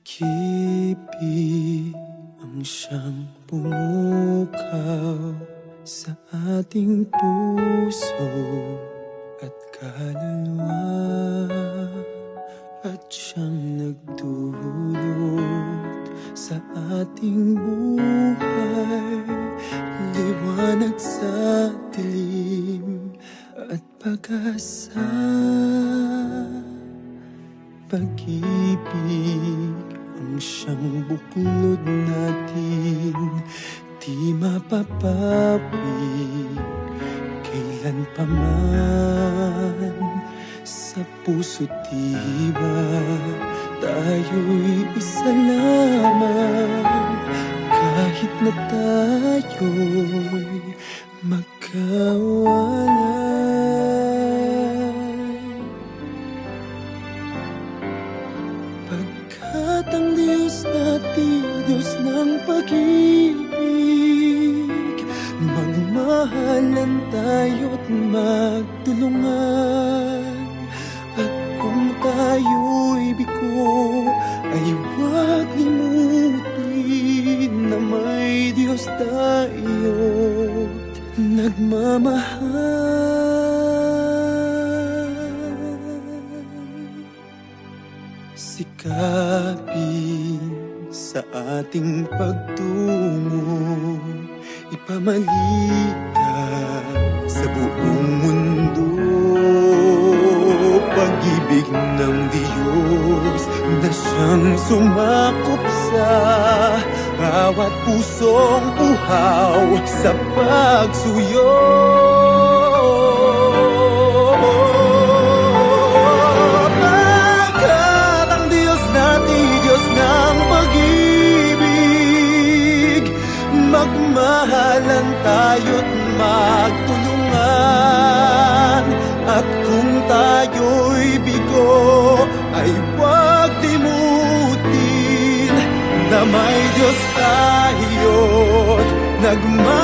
Pag-ibig ang siyang pumukaw sa ating puso at kaluluwa, at siyang nagdulot sa ating buhay, liwanag sa dilim at pag-asa. Pag-ibig ang siyang buklod natin, di mapapawi kailan pa man. Sa puso't diwa tayo'y isa lamang, kahit na tayo'y magkawalay. Pagkat ang Diyos natin, Diyos ng pag-ibig, magmahalan tayo't magtulungan. At kung tayo'y bigo, ay huwag limutin na may Diyos tayo't nagmamahal. Sikapin sa ating pagtungo, ipamalitan sa buong mundo. Pag-ibig ng Diyos na siyang sumakop sa bawat pusong uhaw sa pagsuyo. Pagkat ang Diyos natin, Diyos ng pag-ibig, magmahalan tayo't magtulungan. At kung tayo'y bigo, ay huwag limutin na may Diyos tayo't nagmamahal.